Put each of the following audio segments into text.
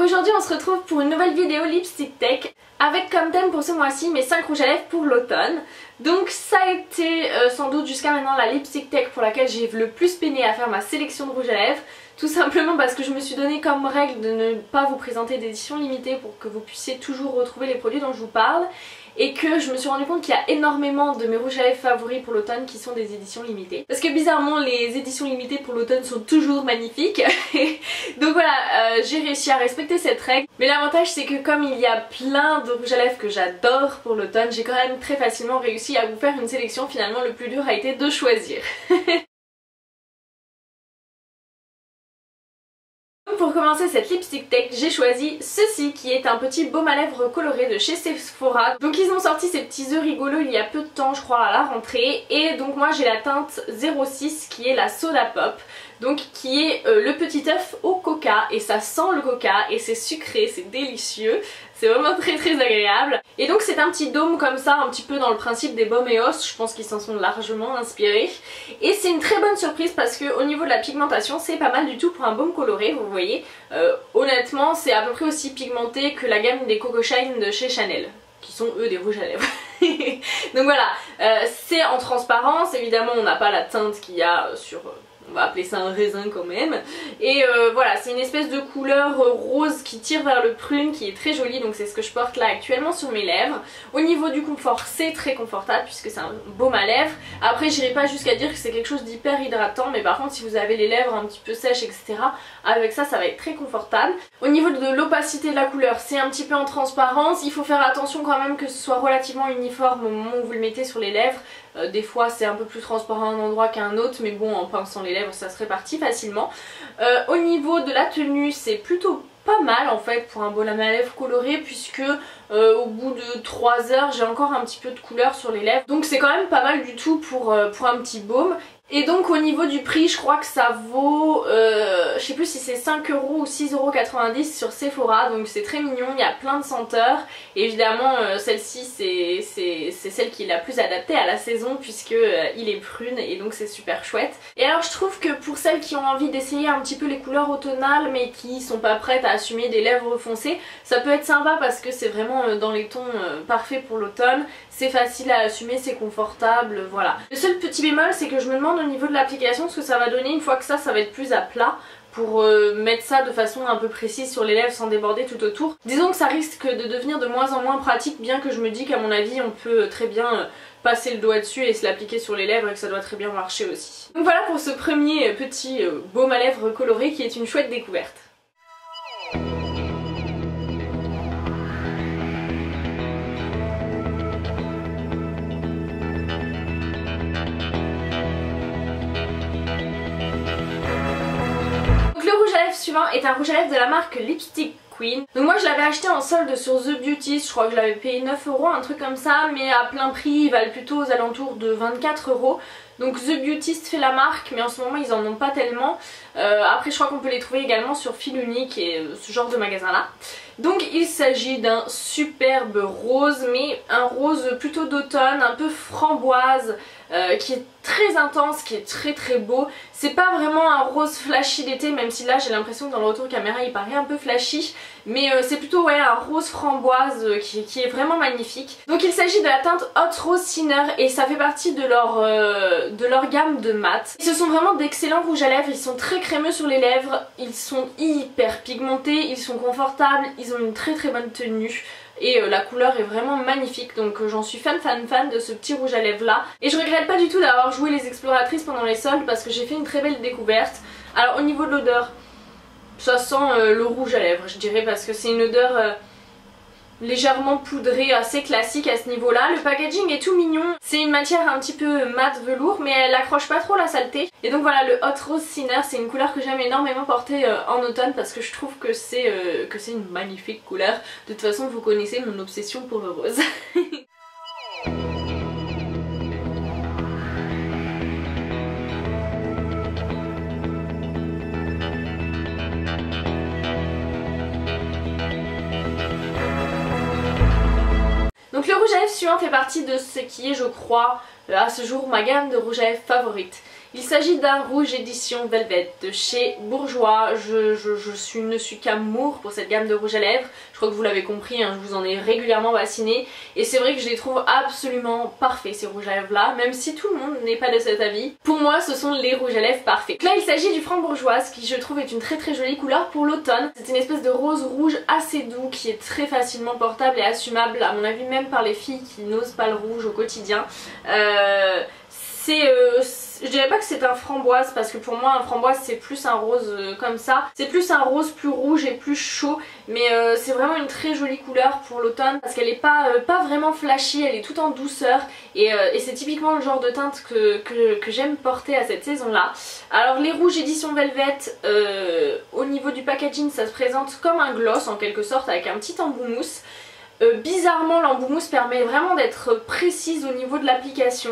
aujourd'hui on se retrouve pour une nouvelle vidéo Lipstick Tech avec comme thème pour ce mois-ci mes 5 rouges à lèvres pour l'automne. Donc ça a été sans doute jusqu'à maintenant la Lipstick Tech pour laquelle j'ai le plus peiné à faire ma sélection de rouges à lèvres. Tout simplement parce que je me suis donné comme règle de ne pas vous présenter d'édition limitée pour que vous puissiez toujours retrouver les produits dont je vous parle. Et que je me suis rendu compte qu'il y a énormément de mes rouges à lèvres favoris pour l'automne qui sont des éditions limitées. Parce que bizarrement les éditions limitées pour l'automne sont toujours magnifiques. Donc voilà, j'ai réussi à respecter cette règle. Mais l'avantage c'est que comme il y a plein de rouges à lèvres que j'adore pour l'automne, j'ai quand même très facilement réussi à vous faire une sélection. Finalement le plus dur a été de choisir. Pour commencer cette Lipstick Tech, j'ai choisi ceci qui est un petit baume à lèvres coloré de chez Sephora. Donc ils ont sorti ces petits œufs rigolos il y a peu de temps je crois à la rentrée. Et donc moi j'ai la teinte 06 qui est la Soda Pop. Donc qui est le petit œuf au coca et ça sent le coca et c'est sucré, c'est délicieux. C'est vraiment très agréable. Et donc c'est un petit dôme comme ça, un petit peu dans le principe des baumes EOS, je pense qu'ils s'en sont largement inspirés. Et c'est une très bonne surprise parce que au niveau de la pigmentation c'est pas mal du tout pour un baume coloré, vous voyez. Honnêtement c'est à peu près aussi pigmenté que la gamme des Coco Shine de chez Chanel, qui sont eux des rouges à lèvres. Donc voilà, c'est en transparence, évidemment on n'a pas la teinte qu'il y a sur... on va appeler ça un raisin quand même. Et voilà, c'est une espèce de couleur rose qui tire vers le prune qui est très jolie. Donc c'est ce que je porte là actuellement sur mes lèvres. Au niveau du confort, c'est très confortable puisque c'est un baume à lèvres. Après j'irai pas jusqu'à dire que c'est quelque chose d'hyper hydratant, mais par contre si vous avez les lèvres un petit peu sèches etc, avec ça, ça va être très confortable. Au niveau de l'opacité de la couleur, c'est un petit peu en transparence. Il faut faire attention quand même que ce soit relativement uniforme au moment où vous le mettez sur les lèvres. Des fois c'est un peu plus transparent à un endroit qu'à un autre, mais bon en pinçant les lèvres ça se répartit facilement. Au niveau de la tenue c'est plutôt pas mal en fait pour un baume à lèvres coloré, puisque au bout de 3 heures j'ai encore un petit peu de couleur sur les lèvres. Donc c'est quand même pas mal du tout pour un petit baume. Et donc au niveau du prix je crois que ça vaut, je sais plus si c'est 5 € ou 6,90 € sur Sephora, donc c'est très mignon, il y a plein de senteurs. Et évidemment celle-ci c'est celle qui est la plus adaptée à la saison puisque il est prune et donc c'est super chouette. Et alors je trouve que pour celles qui ont envie d'essayer un petit peu les couleurs automnales mais qui sont pas prêtes à assumer des lèvres foncées, ça peut être sympa parce que c'est vraiment dans les tons parfaits pour l'automne, c'est facile à assumer, c'est confortable, voilà. Le seul petit bémol c'est que je me demande au niveau de l'application ce que ça va donner une fois que ça va être plus à plat pour mettre ça de façon un peu précise sur les lèvres sans déborder tout autour. Disons que ça risque de devenir de moins en moins pratique, bien que je me dis qu'à mon avis on peut très bien passer le doigt dessus et se l'appliquer sur les lèvres et que ça doit très bien marcher aussi. Donc voilà pour ce premier petit baume à lèvres coloré qui est une chouette découverte. Suivant est un rouge à lèvres de la marque Lipstick Queen. Donc moi je l'avais acheté en solde sur The Beauty, je crois que je l'avais payé 9 €, un truc comme ça, mais à plein prix ils valent plutôt aux alentours de 24 €. Donc The Beautist fait la marque, mais en ce moment ils en ont pas tellement. Après je crois qu'on peut les trouver également sur Fil Unique et ce genre de magasin là. Donc il s'agit d'un superbe rose, mais un rose plutôt d'automne, un peu framboise, qui est très intense, qui est très beau. C'est pas vraiment un rose flashy d'été, même si là j'ai l'impression que dans le retour caméra il paraît un peu flashy. Mais c'est plutôt ouais, un rose framboise qui est vraiment magnifique. Donc il s'agit de la teinte Hot Rose Thinner et ça fait partie de leur gamme de mat. Ce sont vraiment d'excellents rouges à lèvres, ils sont très crémeux sur les lèvres, ils sont hyper pigmentés, ils sont confortables, ils ont une très bonne tenue. Et la couleur est vraiment magnifique, donc j'en suis fan de ce petit rouge à lèvres là. Et je regrette pas du tout d'avoir joué les exploratrices pendant les soldes parce que j'ai fait une très belle découverte. Alors au niveau de l'odeur, ça sent le rouge à lèvres je dirais, parce que c'est une odeur légèrement poudrée, assez classique à ce niveau là. Le packaging est tout mignon, c'est une matière un petit peu mat velours mais elle accroche pas trop la saleté. Et donc voilà, le Hot Rose Thinner c'est une couleur que j'aime énormément porter en automne parce que je trouve que c'est une magnifique couleur. De toute façon vous connaissez mon obsession pour le rose. Donc le rouge à lèvres suivant fait partie de ce qui est je crois à ce jour ma gamme de rouge à lèvres favorite. Il s'agit d'un rouge édition Velvet de chez Bourjois. Ne suis qu'amour pour cette gamme de rouge à lèvres. Je crois que vous l'avez compris, hein, je vous en ai régulièrement bassiné. Et c'est vrai que je les trouve absolument parfaits ces rouges à lèvres là, même si tout le monde n'est pas de cet avis. Pour moi ce sont les rouges à lèvres parfaits. Là il s'agit du Frambourgeoise qui je trouve est une très jolie couleur pour l'automne. C'est une espèce de rose rouge assez doux qui est très facilement portable et assumable à mon avis même par les filles qui n'osent pas le rouge au quotidien. Je dirais pas que c'est un framboise parce que pour moi un framboise c'est plus un rose comme ça. C'est plus un rose plus rouge et plus chaud, mais c'est vraiment une très jolie couleur pour l'automne parce qu'elle est pas vraiment flashy, elle est tout en douceur et c'est typiquement le genre de teinte que j'aime porter à cette saison là. Alors les rouges édition Velvet, au niveau du packaging ça se présente comme un gloss en quelque sorte avec un petit embout mousse. Bizarrement l'embout mousse permet vraiment d'être précise au niveau de l'application.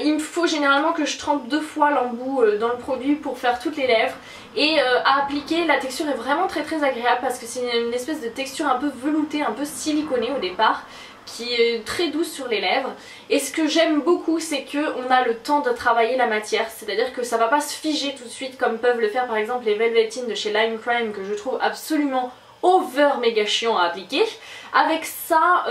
Il me faut généralement que je trempe 2 fois l'embout dans le produit pour faire toutes les lèvres et à appliquer la texture est vraiment très agréable parce que c'est une espèce de texture un peu veloutée, un peu siliconée au départ qui est très douce sur les lèvres. Et ce que j'aime beaucoup c'est qu'on a le temps de travailler la matière, c'est à dire que ça va pas se figer tout de suite comme peuvent le faire par exemple les Velvetines de chez Lime Crime que je trouve absolument over méga chiant à appliquer. Avec ça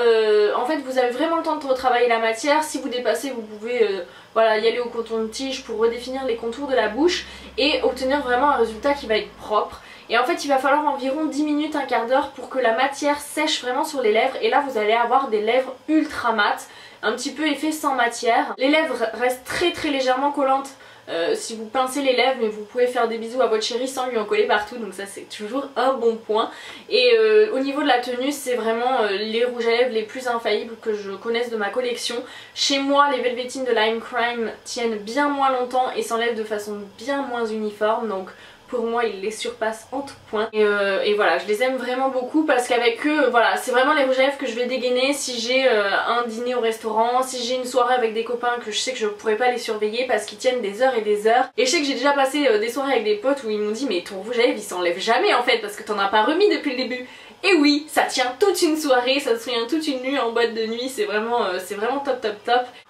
en fait vous avez vraiment le temps de retravailler la matière. Si vous dépassez vous pouvez voilà, y aller au coton de tige pour redéfinir les contours de la bouche et obtenir vraiment un résultat qui va être propre. Et en fait il va falloir environ 10 minutes, un quart d'heure pour que la matière sèche vraiment sur les lèvres et là vous allez avoir des lèvres ultra mates, un petit peu effet sans matière. Les lèvres restent très légèrement collantes si vous pincez les lèvres, mais vous pouvez faire des bisous à votre chérie sans lui en coller partout, donc ça c'est toujours un bon point. Et au niveau de la tenue c'est vraiment les rouges à lèvres les plus infaillibles que je connaisse de ma collection. Chez moi les Velvetines de Lime Crime tiennent bien moins longtemps et s'enlèvent de façon bien moins uniforme, donc pour moi ils les surpassent en tout point et voilà, je les aime vraiment beaucoup parce qu'avec eux, voilà, c'est vraiment les rouges à lèvres que je vais dégainer si j'ai un dîner au restaurant, si j'ai une soirée avec des copains que je sais que je pourrais pas les surveiller parce qu'ils tiennent des heures et des heures. Et je sais que j'ai déjà passé des soirées avec des potes où ils m'ont dit mais ton rouge à lèvres il s'enlève jamais en fait parce que t'en as pas remis depuis le début. Et oui, ça tient toute une soirée, ça se tient toute une nuit en boîte de nuit, c'est vraiment top.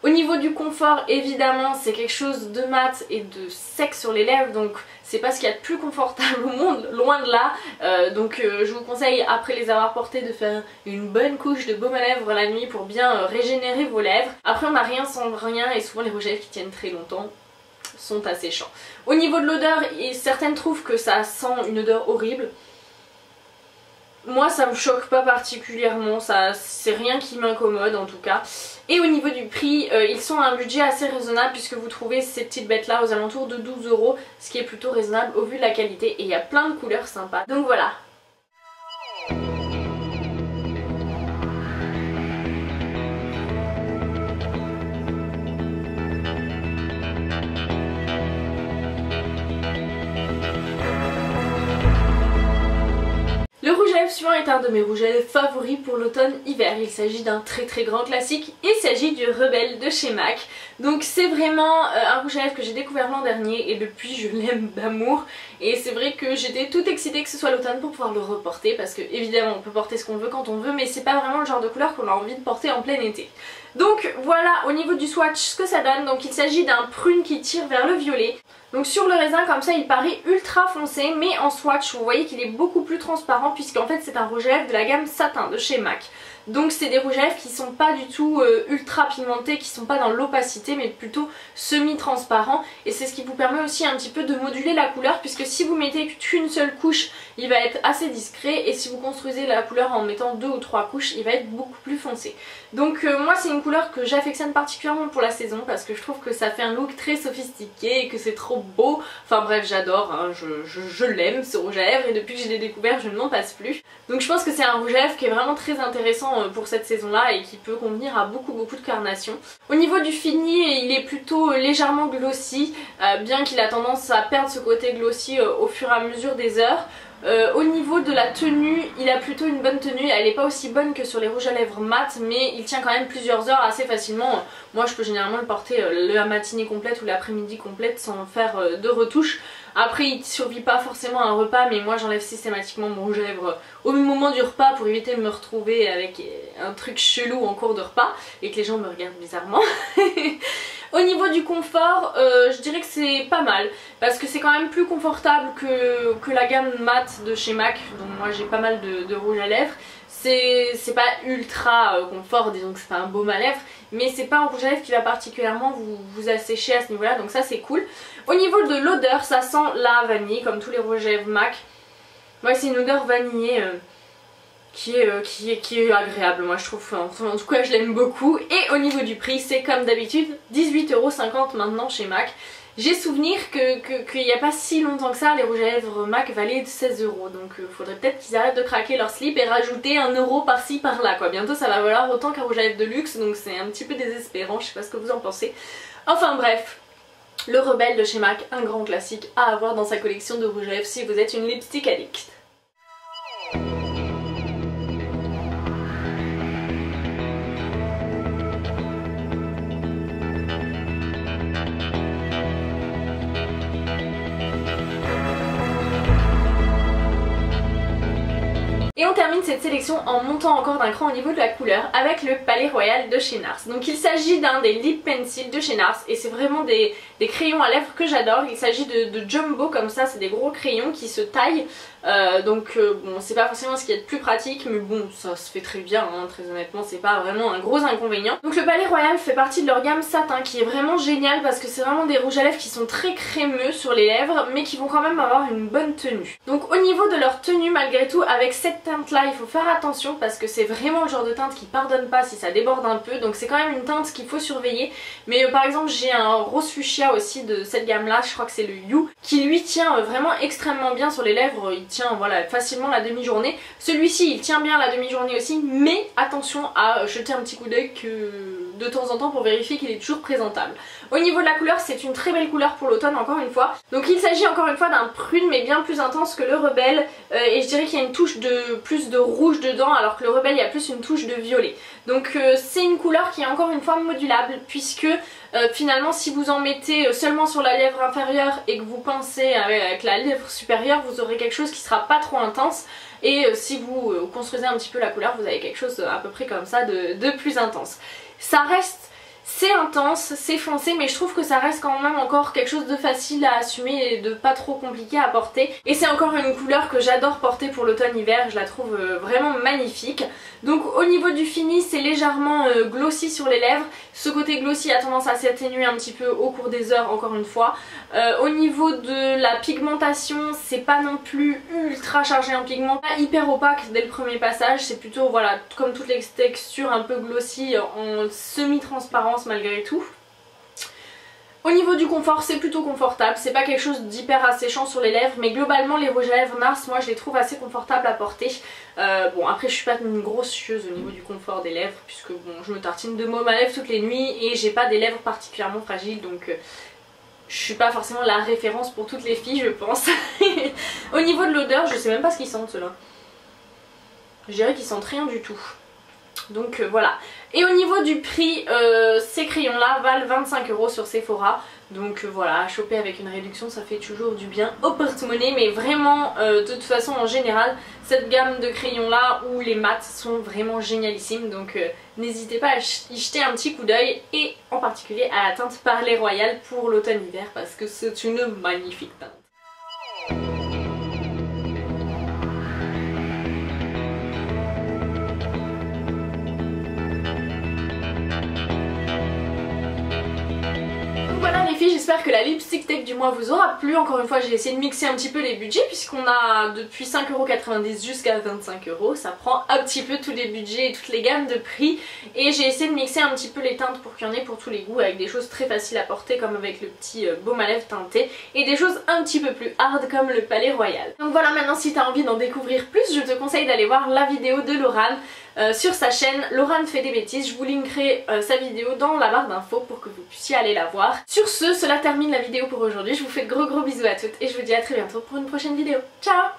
Au niveau du confort, évidemment, c'est quelque chose de mat et de sec sur les lèvres, donc c'est pas ce qu'il y a de plus confortable au monde, loin de là. Je vous conseille, après les avoir portés, de faire une bonne couche de baume à lèvres la nuit pour bien régénérer vos lèvres. Après on n'a rien sans rien et souvent les rouges à lèvres qui tiennent très longtemps sont asséchants. Au niveau de l'odeur, certaines trouvent que ça sent une odeur horrible. Moi ça me choque pas particulièrement, c'est rien qui m'incommode en tout cas. Et au niveau du prix, ils sont à un budget assez raisonnable puisque vous trouvez ces petites bêtes là aux alentours de 12 €, ce qui est plutôt raisonnable au vu de la qualité et il y a plein de couleurs sympas. Donc voilà. Le rouge à lèvres suivant est un de mes rouges à lèvres favoris pour l'automne-hiver. Il s'agit d'un très grand classique. Il s'agit du Rebelle de chez MAC. Donc c'est vraiment un rouge à lèvres que j'ai découvert l'an dernier et depuis je l'aime d'amour. Et c'est vrai que j'étais toute excitée que ce soit l'automne pour pouvoir le reporter parce que évidemment on peut porter ce qu'on veut quand on veut mais c'est pas vraiment le genre de couleur qu'on a envie de porter en plein été. Donc voilà au niveau du swatch ce que ça donne. Donc il s'agit d'un prune qui tire vers le violet. Donc sur le raisin comme ça il paraît ultra foncé mais en swatch vous voyez qu'il est beaucoup plus transparent puisqu'en fait c'est un rouge à lèvres de la gamme Satin de chez MAC. Donc c'est des rouges à lèvres qui sont pas du tout ultra pigmentés, qui sont pas dans l'opacité mais plutôt semi-transparents et c'est ce qui vous permet aussi un petit peu de moduler la couleur puisque si vous mettez qu'une seule couche il va être assez discret et si vous construisez la couleur en mettant 2 ou 3 couches il va être beaucoup plus foncé. Donc moi c'est une couleur que j'affectionne particulièrement pour la saison parce que je trouve que ça fait un look très sophistiqué et que c'est trop beau. Enfin bref j'adore, hein, je l'aime ce rouge à lèvres et depuis que je l'ai découvert je ne m'en passe plus. Donc je pense que c'est un rouge à lèvres qui est vraiment très intéressant pour cette saison là et qui peut convenir à beaucoup de carnations. Au niveau du fini il est plutôt légèrement glossy, bien qu'il a tendance à perdre ce côté glossy au fur et à mesure des heures. Au niveau de la tenue, il a plutôt une bonne tenue, elle n'est pas aussi bonne que sur les rouges à lèvres mat mais il tient quand même plusieurs heures assez facilement. Moi je peux généralement le porter la matinée complète ou l'après-midi complète sans faire de retouches. Après il survit pas forcément à un repas, mais moi j'enlève systématiquement mon rouge à lèvres au moment du repas pour éviter de me retrouver avec un truc chelou en cours de repas et que les gens me regardent bizarrement. Au niveau du confort, je dirais que c'est pas mal parce que c'est quand même plus confortable que la gamme mat de chez MAC, donc moi j'ai pas mal de rouge à lèvres. C'est pas ultra confort, disons que c'est pas un baume à lèvres, mais c'est pas un rouge à lèvres qui va particulièrement vous assécher à ce niveau là, donc ça c'est cool. Au niveau de l'odeur, ça sent la vanille comme tous les rouges à lèvres MAC. Ouais, c'est une odeur vanillée qui est agréable, moi je trouve, en tout cas je l'aime beaucoup. Et au niveau du prix, c'est comme d'habitude 18,50 € maintenant chez MAC. J'ai souvenir qu'il n'y a pas si longtemps que ça, les rouges à lèvres MAC valaient 16 €, donc faudrait peut-être qu'ils arrêtent de craquer leur slip et rajouter 1 € par-ci par-là quoi. Bientôt ça va valoir autant qu'un rouge à lèvres de luxe, donc c'est un petit peu désespérant, je sais pas ce que vous en pensez. Enfin bref, le Rebelle de chez MAC, un grand classique à avoir dans sa collection de rouges à lèvres si vous êtes une lipstick addict. Et on termine cette sélection en montant encore d'un cran au niveau de la couleur avec le Palais Royal de chez NARS. Donc il s'agit d'un des lip pencils de chez NARS et c'est vraiment des crayons à lèvres que j'adore. Il s'agit de jumbo comme ça, c'est des gros crayons qui se taillent. Bon, c'est pas forcément ce qui est le plus pratique, mais bon, ça se fait très bien, hein, très honnêtement, c'est pas vraiment un gros inconvénient. Donc le Palais Royal fait partie de leur gamme satin qui est vraiment génial parce que c'est vraiment des rouges à lèvres qui sont très crémeux sur les lèvres mais qui vont quand même avoir une bonne tenue. Donc au niveau de leur tenue, malgré tout, avec cette teinte là il faut faire attention parce que c'est vraiment le genre de teinte qui pardonne pas si ça déborde un peu, donc c'est quand même une teinte qu'il faut surveiller. Mais par exemple j'ai un rose fuchsia aussi de cette gamme là, je crois que c'est le You, qui lui tient vraiment extrêmement bien sur les lèvres, il tient voilà facilement la demi-journée. Celui-ci il tient bien la demi-journée aussi, mais attention à jeter un petit coup d'œil de temps en temps pour vérifier qu'il est toujours présentable. Au niveau de la couleur, c'est une très belle couleur pour l'automne encore une fois. Donc il s'agit encore une fois d'un prune mais bien plus intense que le Rebelle, et je dirais qu'il y a une touche de plus de rouge dedans alors que le Rebelle il y a plus une touche de violet. Donc c'est une couleur qui est encore une fois modulable puisque finalement si vous en mettez seulement sur la lèvre inférieure et que vous pincez avec la lèvre supérieure, vous aurez quelque chose qui sera pas trop intense. Et si vous construisez un petit peu la couleur, vous avez quelque chose à peu près comme ça de plus intense. Ça reste, c'est intense, c'est foncé, mais je trouve que ça reste quand même encore quelque chose de facile à assumer et de pas trop compliqué à porter. Et c'est encore une couleur que j'adore porter pour l'automne-hiver, je la trouve vraiment magnifique. Donc au niveau du fini, c'est légèrement glossy sur les lèvres. Ce côté glossy a tendance à s'atténuer un petit peu au cours des heures, encore une fois. Au niveau de la pigmentation, c'est pas non plus ultra chargé en pigment, pas hyper opaque dès le premier passage, c'est plutôt voilà comme toutes les textures un peu glossy en semi-transparence malgré tout. Au niveau du confort, c'est plutôt confortable, c'est pas quelque chose d'hyper asséchant sur les lèvres, mais globalement les rouges à lèvres NARS, moi je les trouve assez confortables à porter. Bon après je suis pas une grosse chieuse au niveau du confort des lèvres, puisque bon je me tartine de baume à lèvres toutes les nuits et j'ai pas des lèvres particulièrement fragiles, donc je suis pas forcément la référence pour toutes les filles je pense. Au niveau de l'odeur, je sais même pas ce qu'ils sentent ceux-là. Je dirais qu'ils sentent rien du tout. Donc voilà. Et au niveau du prix, ces crayons là valent 25 € sur Sephora. Donc voilà, à choper avec une réduction ça fait toujours du bien au porte-monnaie. Mais vraiment, de toute façon en général, cette gamme de crayons là ou les mats sont vraiment génialissimes. Donc n'hésitez pas à y jeter un petit coup d'œil. Et en particulier à la teinte Palais Royal pour l'automne-hiver parce que c'est une magnifique teinte. Voilà les filles, j'espère que la lipstick tech du mois vous aura plu. Encore une fois j'ai essayé de mixer un petit peu les budgets puisqu'on a depuis 5,90 € jusqu'à 25 €. Ça prend un petit peu tous les budgets et toutes les gammes de prix. Et j'ai essayé de mixer un petit peu les teintes pour qu'il y en ait pour tous les goûts, avec des choses très faciles à porter comme avec le petit baume à lèvres teinté et des choses un petit peu plus hard comme le Palais Royal. Donc voilà, maintenant si t'as envie d'en découvrir plus, je te conseille d'aller voir la vidéo de Laurane sur sa chaîne Laurane fait des bêtises. Je vous linkerai sa vidéo dans la barre d'infos pour que vous puissiez aller la voir. Sur ce, cela termine la vidéo pour aujourd'hui. Je vous fais de gros bisous à toutes et je vous dis à très bientôt pour une prochaine vidéo. Ciao!